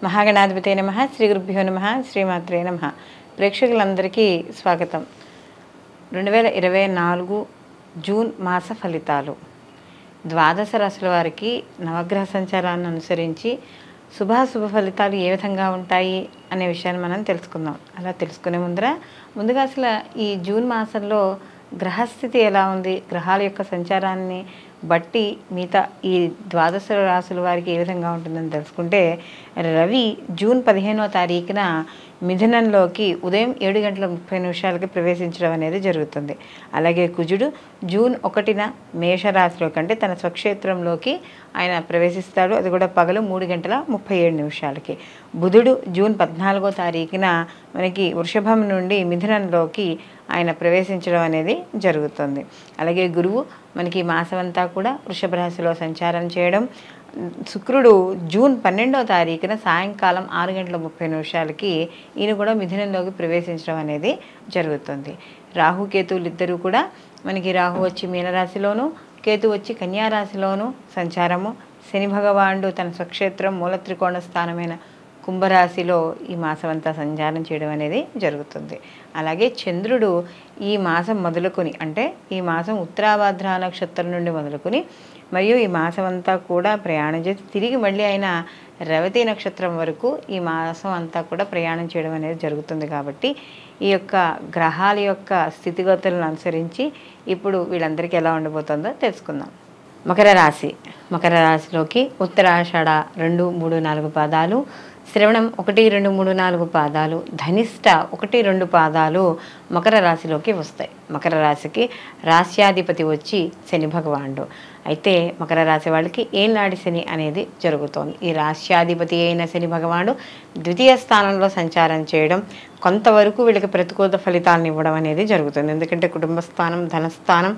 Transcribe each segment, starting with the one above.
మహాగణాధిపతే నమః. శ్రీ గురుభ్యో నమః. శ్రీమాత్రే నమః. ప్రేక్షకులందరికీ స్వాగతం. 2024 జూన్ మాస ఫలితాలు. ద్వాదశ రాశుల వారికి నవగ్రహ సంచారాన్ని అనుసరించి శుభాశుభ ఫలితాలు ఏ విధంగా ఉంటాయి అనే విషయాన్ని మనం తెలుసుకుందాం. అలా తెలుసుకునే ముందుగా అసలు ఈ జూన్ మాసంలో గ్రహస్థితి ఎలా ఉంది, గ్రహాల యొక్క సంచారాన్ని బట్టి మిగతా ఈ ద్వాదశ రాశుల వారికి ఏ విధంగా ఉంటుందని తెలుసుకుంటే, రవి జూన్ 15వ తారీఖున మిథునంలోకి ఉదయం 7:30 ప్రవేశించడం అనేది జరుగుతుంది. అలాగే కుజుడు జూన్ 1న మేషరాశిలోకి అంటే తన స్వక్షేత్రంలోకి ఆయన ప్రవేశిస్తాడు. అది కూడా పగలు 3:37. బుధుడు జూన్ 14వ తారీఖున మనకి వృషభం నుండి మిథునంలోకి ఆయన ప్రవేశించడం అనేది జరుగుతుంది. అలాగే గురువు మనకి మాసమంతా కూడా వృషభ రాశిలో సంచారం చేయడం. శుక్రుడు జూన్ 12వ తారీఖున సాయంకాలం 6:30 ఈయన కూడా మిథునంలోకి ప్రవేశించడం అనేది జరుగుతుంది. రాహుకేతువులు ఇద్దరు కూడా మనకి రాహు వచ్చి మీనరాశిలోను, కేతు వచ్చి కన్యారాశిలోను సంచారము. శని భగవానుడు తన స్వక్షేత్రం మూల త్రికోణ స్థానమైన కుంభరాశిలో ఈ మాసం అంతా సంచారం చేయడం అనేది జరుగుతుంది. అలాగే చంద్రుడు ఈ మాసం మొదలుకొని అంటే ఈ మాసం ఉత్తరాభాద్ర నక్షత్రం నుండి మొదలుకొని మరియు ఈ మాసం అంతా కూడా ప్రయాణం చేసి తిరిగి మళ్ళీ ఆయన రేవతి నక్షత్రం వరకు ఈ మాసం అంతా కూడా ప్రయాణం చేయడం అనేది జరుగుతుంది. కాబట్టి ఈ యొక్క గ్రహాల యొక్క స్థితిగతులను అనుసరించి ఇప్పుడు వీళ్ళందరికీ ఎలా ఉండబోతుందో తెలుసుకుందాం. మకర రాశి. మకర రాశిలోకి ఉత్తరాషాఢ 2, 3, 4 పాదాలు, శ్రవణం 1, 2, 3, 4 పాదాలు, ధనిష్ట 1, 2 పాదాలు మకర రాశిలోకి వస్తాయి. మకర రాశికి రాశ్యాధిపతి వచ్చి శని భగవానుడు. అయితే మకర రాశి వాళ్ళకి ఏనాడి శని అనేది జరుగుతోంది. ఈ రాశ్యాధిపతి అయిన శని భగవానుడు ద్వితీయ స్థానంలో సంచారం చేయడం కొంతవరకు వీళ్ళకి ప్రతికూల ఫలితాలను ఇవ్వడం అనేది జరుగుతుంది. ఎందుకంటే కుటుంబ స్థానం, ధనస్థానం,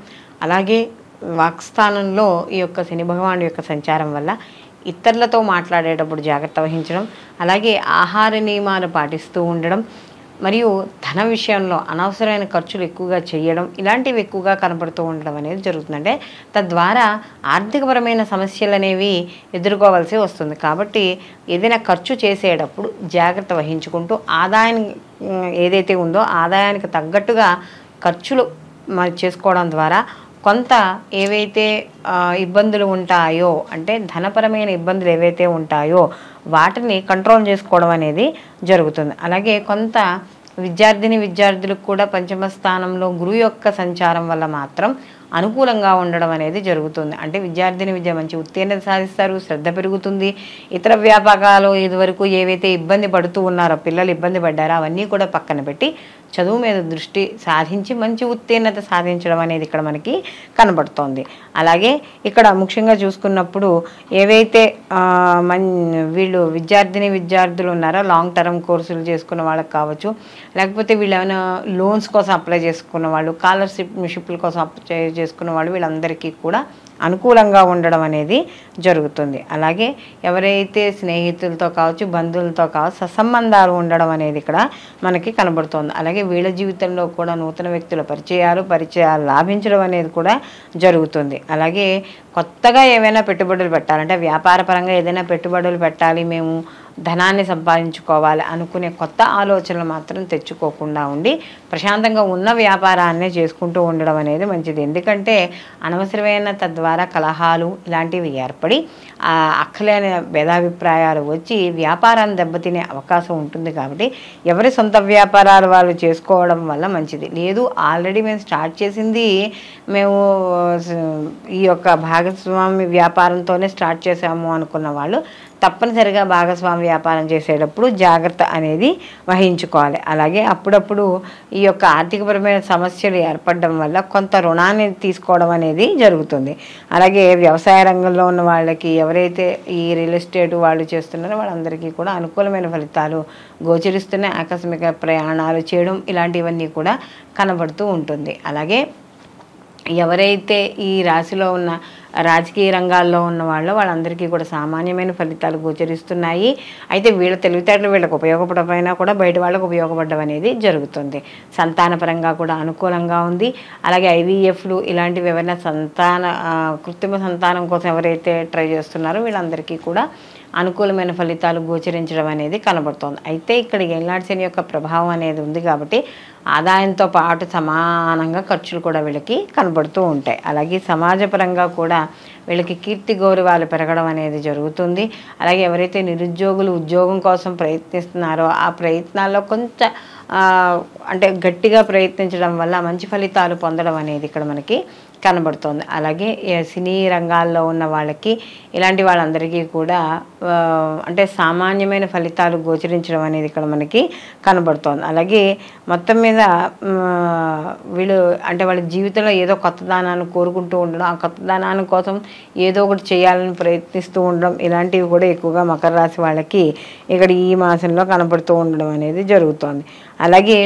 అలాగే వాక్స్థానంలో ఈ యొక్క శని భగవానుడు యొక్క సంచారం వల్ల ఇతరులతో మాట్లాడేటప్పుడు జాగ్రత్త వహించడం, అలాగే ఆహార నియమాలు పాటిస్తూ ఉండడం, మరియు ధన విషయంలో అనవసరమైన ఖర్చులు ఎక్కువగా చేయడం, ఇలాంటివి ఎక్కువగా కనపడుతూ ఉండడం అనేది జరుగుతుందంటే తద్వారా ఆర్థికపరమైన సమస్యలు అనేవి ఎదుర్కోవాల్సి వస్తుంది. కాబట్టి ఏదైనా ఖర్చు చేసేటప్పుడు జాగ్రత్త వహించుకుంటూ ఆదాయం ఏదైతే ఉందో ఆదాయానికి తగ్గట్టుగా ఖర్చులు చేసుకోవడం ద్వారా కొంత ఏవైతే ఇబ్బందులు ఉంటాయో అంటే ధనపరమైన ఇబ్బందులు ఏవైతే ఉంటాయో వాటిని కంట్రోల్ చేసుకోవడం అనేది జరుగుతుంది. అలాగే కొంత విద్యార్థులకు కూడా పంచమ స్థానంలో గురువు యొక్క సంచారం వల్ల మాత్రం అనుకూలంగా ఉండడం అనేది జరుగుతుంది. అంటే విద్య మంచి ఉత్తీర్ణత సాధిస్తారు, శ్రద్ధ పెరుగుతుంది. ఇతర వ్యాపకాలు ఇదివరకు ఏవైతే ఇబ్బంది పడుతూ ఉన్నారో పిల్లలు ఇబ్బంది పడ్డారో అవన్నీ కూడా పక్కన పెట్టి చదువు మీద దృష్టి సాధించి మంచి ఉత్తీర్ణత సాధించడం అనేది ఇక్కడ మనకి కనబడుతోంది. అలాగే ఇక్కడ ముఖ్యంగా చూసుకున్నప్పుడు ఏవైతే వీళ్ళు విద్యార్థులు ఉన్నారో లాంగ్ టర్మ్ కోర్సులు చేసుకున్న వాళ్ళకి కావచ్చు, లేకపోతే వీళ్ళు ఏమైనా లోన్స్ కోసం అప్లై చేసుకున్న వాళ్ళు, స్కాలర్షిప్ల కోసం అప్లై చేసుకున్న వాళ్ళు వీళ్ళందరికీ కూడా అనుకూలంగా ఉండడం అనేది జరుగుతుంది. అలాగే ఎవరైతే స్నేహితులతో కావచ్చు, బంధువులతో కావచ్చు సత్సంబంధాలు ఉండడం అనేది ఇక్కడ మనకి కనబడుతుంది. అలాగే వీళ్ళ జీవితంలో కూడా నూతన వ్యక్తుల పరిచయాలు లాభించడం అనేది కూడా జరుగుతుంది. అలాగే కొత్తగా ఏమైనా పెట్టుబడులు పెట్టాలంటే వ్యాపారపరంగా ఏదైనా పెట్టుబడులు పెట్టాలి, మేము ధనాన్ని సంపాదించుకోవాలి అనుకునే కొత్త ఆలోచనలు మాత్రం తెచ్చుకోకుండా ఉండి ప్రశాంతంగా ఉన్న వ్యాపారాన్నే చేసుకుంటూ ఉండడం అనేది మంచిది. ఎందుకంటే అనవసరమైన తద్వారా కలహాలు ఇలాంటివి ఏర్పడి అక్కలేని భేదాభిప్రాయాలు వచ్చి వ్యాపారాన్ని దెబ్బతినే అవకాశం ఉంటుంది. కాబట్టి ఎవరి సొంత వ్యాపారాలు వాళ్ళు చేసుకోవడం వల్ల మంచిది. లేదు ఆల్రెడీ మేము స్టార్ట్ చేసింది మేము ఈ యొక్క భాగస్వామి వ్యాపారంతోనే స్టార్ట్ చేసాము అనుకున్న వాళ్ళు తప్పనిసరిగా భాగస్వామి వ్యాపారం చేసేటప్పుడు జాగ్రత్త అనేది వహించుకోవాలి. అలాగే అప్పుడప్పుడు ఈ యొక్క ఆర్థికపరమైన సమస్యలు ఏర్పడడం వల్ల కొంత రుణాన్ని తీసుకోవడం అనేది జరుగుతుంది. అలాగే వ్యవసాయ రంగంలో ఉన్న వాళ్ళకి ఎవరైతే ఈ రియల్ ఎస్టేట్ వాళ్ళు చేస్తున్నారో వాళ్ళందరికీ కూడా అనుకూలమైన ఫలితాలు గోచరిస్తున్నాయి. ఆకస్మిక ప్రయాణాలు చేయడం ఇలాంటివన్నీ కూడా కనబడుతూ ఉంటుంది. అలాగే ఎవరైతే ఈ రాశిలో ఉన్న రాజకీయ రంగాల్లో ఉన్న వాళ్ళందరికీ కూడా సామాన్యమైన ఫలితాలు గోచరిస్తున్నాయి. అయితే వీళ్ళ తెలివితేటలు వీళ్ళకి ఉపయోగపడమైనా కూడా బయట వాళ్ళకు ఉపయోగపడడం అనేది జరుగుతుంది. సంతానపరంగా కూడా అనుకూలంగా ఉంది. అలాగే IVFలు ఇలాంటివి ఎవరైనా కృత్రిమ సంతానం కోసం ఎవరైతే ట్రై చేస్తున్నారో వీళ్ళందరికీ కూడా అనుకూలమైన ఫలితాలు గోచరించడం అనేది కనబడుతోంది. అయితే ఇక్కడ ఏలినాటి శని యొక్క ప్రభావం అనేది ఉంది కాబట్టి ఆదాయంతో పాటు సమానంగా ఖర్చులు కూడా వీళ్ళకి కనబడుతూ ఉంటాయి. అలాగే సమాజపరంగా కూడా వీళ్ళకి కీర్తి గౌరవాలు పెరగడం అనేది జరుగుతుంది. అలాగే ఎవరైతే నిరుద్యోగులు ఉద్యోగం కోసం ప్రయత్నిస్తున్నారో ఆ ప్రయత్నాల్లో కొంచెం అంటే గట్టిగా ప్రయత్నించడం వల్ల మంచి ఫలితాలు పొందడం అనేది ఇక్కడ మనకి కనబడుతోంది. అలాగే సినీ రంగాల్లో ఉన్న వాళ్ళకి ఇలాంటి వాళ్ళందరికీ కూడా అంటే సామాన్యమైన ఫలితాలు గోచరించడం అనేది ఇక్కడ మనకి కనబడుతోంది. అలాగే మొత్తం మీద వీళ్ళు అంటే వాళ్ళ జీవితంలో ఏదో కొత్తదనాన్ని కోరుకుంటూ ఉండడం, ఆ కొత్తదనాన్ని కోసం ఏదో ఒకటి చేయాలని ప్రయత్నిస్తూ ఉండడం, ఇలాంటివి కూడా ఎక్కువగా మకర రాశి వాళ్ళకి ఇక్కడ ఈ మాసంలో కనబడుతూ ఉండడం అనేది జరుగుతోంది. అలాగే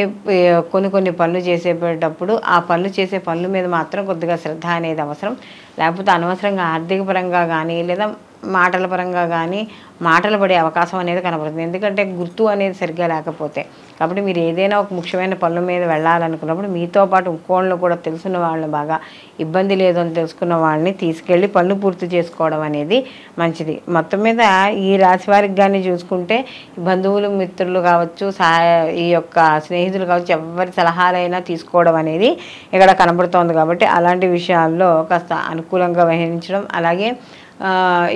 కొన్ని పనులు చేసేటప్పుడు ఆ పనులు చేసే పనుల మీద మాత్రం కొద్దిగా శ్రద్ధ అనేది అవసరం. లేకపోతే అనవసరంగా ఆర్థిక పరంగా కానీ లేదా మాటల పరంగా కానీ మాటలు పడే అవకాశం అనేది కనబడుతుంది. ఎందుకంటే గుర్తు అనేది సరిగ్గా లేకపోతే. కాబట్టి మీరు ఏదైనా ఒక ముఖ్యమైన పనుల మీద వెళ్ళాలనుకున్నప్పుడు మీతో పాటు ఇంకోళ్ళు కూడా తెలుసున్న వాళ్ళని బాగా ఇబ్బంది లేదు అని తెలుసుకున్న వాళ్ళని తీసుకెళ్ళి పనులు పూర్తి చేసుకోవడం అనేది మంచిది. మొత్తం మీద ఈ రాశి వారికి కానీ చూసుకుంటే బంధువులు మిత్రులు కావచ్చు, ఈ యొక్క స్నేహితులు కావచ్చు, ఎవరి సలహాలైనా తీసుకోవడం అనేది ఇక్కడ కనబడుతోంది. కాబట్టి అలాంటి విషయాల్లో కాస్త అనుకూలంగా వహించడం, అలాగే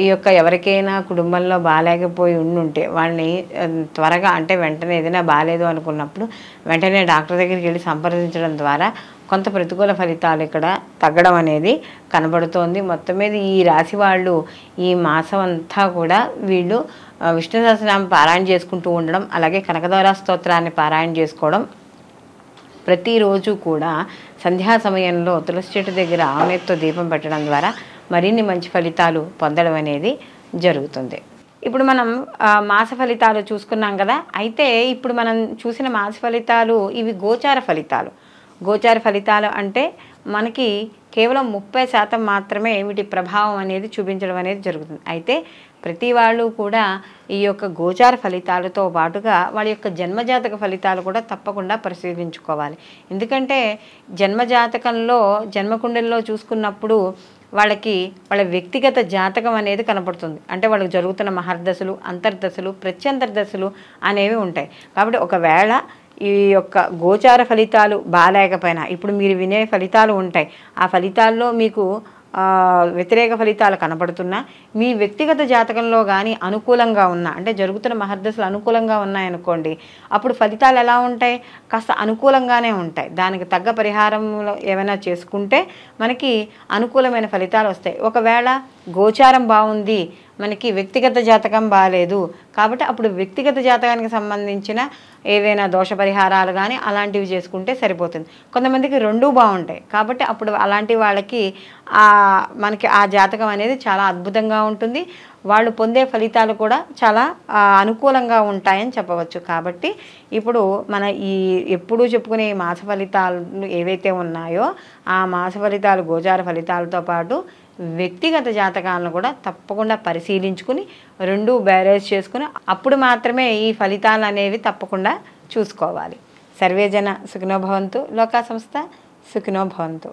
ఈ యొక్క ఎవరికైనా కుటుంబంలో బాగాలేకపోయి ఉండుంటే వాళ్ళని త్వరగా అంటే వెంటనే ఏదైనా బాగాలేదు అనుకున్నప్పుడు వెంటనే డాక్టర్ దగ్గరికి వెళ్ళి సంప్రదించడం ద్వారా కొంత ప్రతికూల ఫలితాలు ఇక్కడ తగ్గడం అనేది కనబడుతోంది. మొత్తం మీద ఈ రాశి వాళ్ళు ఈ మాసం అంతా కూడా వీళ్ళు విష్ణు సహస్రనామం పారాయణ చేసుకుంటూ ఉండడం, అలాగే కనకదార స్తోత్రాన్ని పారాయణ చేసుకోవడం, ప్రతిరోజు కూడా సంధ్యా సమయంలో తులసి చెట్టు దగ్గర ఆవునేతితో దీపం పెట్టడం ద్వారా మరిన్ని మంచి ఫలితాలు పొందడం అనేది జరుగుతుంది. ఇప్పుడు మనం మాస ఫలితాలు చూసుకున్నాం కదా. అయితే ఇప్పుడు మనం చూసిన మాస ఫలితాలు ఇవి గోచార ఫలితాలు. గోచార ఫలితాలు అంటే మనకి కేవలం 30% మాత్రమే వీటి ప్రభావం అనేది చూపించడం అనేది జరుగుతుంది. అయితే ప్రతి వాళ్ళు కూడా ఈ యొక్క గోచార ఫలితాలతో పాటుగా వాళ్ళ యొక్క జన్మజాతక ఫలితాలు కూడా తప్పకుండా పరిశీలించుకోవాలి. ఎందుకంటే జన్మజాతకంలో జన్మకుండలిలో చూసుకున్నప్పుడు వాళ్ళకి వాళ్ళ వ్యక్తిగత జాతకం అనేది కనపడుతుంది. అంటే వాళ్ళకి జరుగుతున్న మహర్దశలు, అంతర్దశలు, ప్రత్యంతర్దశలు అనేవి ఉంటాయి. కాబట్టి ఒకవేళ ఈ యొక్క గోచార ఫలితాలు బాగాలేకపోయినా ఇప్పుడు మీరు వినే ఫలితాలు ఉంటాయి. ఆ ఫలితాల్లో మీకు వ్యతిరేక ఫలితాలు కనబడుతున్నా మీ వ్యక్తిగత జాతకంలో కానీ అనుకూలంగా ఉన్నా, అంటే జరుగుతున్న మహర్దశలు అనుకూలంగా ఉన్నాయనుకోండి, అప్పుడు ఫలితాలు ఎలా ఉంటాయి? కాస్త అనుకూలంగానే ఉంటాయి. దానికి తగ్గ పరిహారంలో ఏమైనా చేసుకుంటే మనకి అనుకూలమైన ఫలితాలు వస్తాయి. ఒకవేళ గోచారం బాగుంది, మనకి వ్యక్తిగత జాతకం బాగాలేదు కాబట్టి అప్పుడు వ్యక్తిగత జాతకానికి సంబంధించిన ఏవైనా దోష పరిహారాలు కానీ అలాంటివి చేసుకుంటే సరిపోతుంది. కొంతమందికి రెండూ బాగుంటాయి కాబట్టి అప్పుడు అలాంటి వాళ్ళకి మనకి ఆ జాతకం అనేది చాలా అద్భుతంగా ఉంటుంది. వాళ్ళు పొందే ఫలితాలు కూడా చాలా అనుకూలంగా ఉంటాయని చెప్పవచ్చు. కాబట్టి ఇప్పుడు మన ఈ ఎప్పుడూ చెప్పుకునే ఈ మాస ఫలితాలు ఏవైతే ఉన్నాయో ఆ మాస ఫలితాలు గోచార ఫలితాలతో పాటు వ్యక్తిగత జాతకాలను కూడా తప్పకుండా పరిశీలించుకుని రెండూ బ్యారేజ్ చేసుకుని అప్పుడు మాత్రమే ఈ ఫలితాలు అనేవి తప్పకుండా చూసుకోవాలి. సర్వేజన సుఖినో భవంతు, లోకా సంస్థ సుఖినో భవంతు.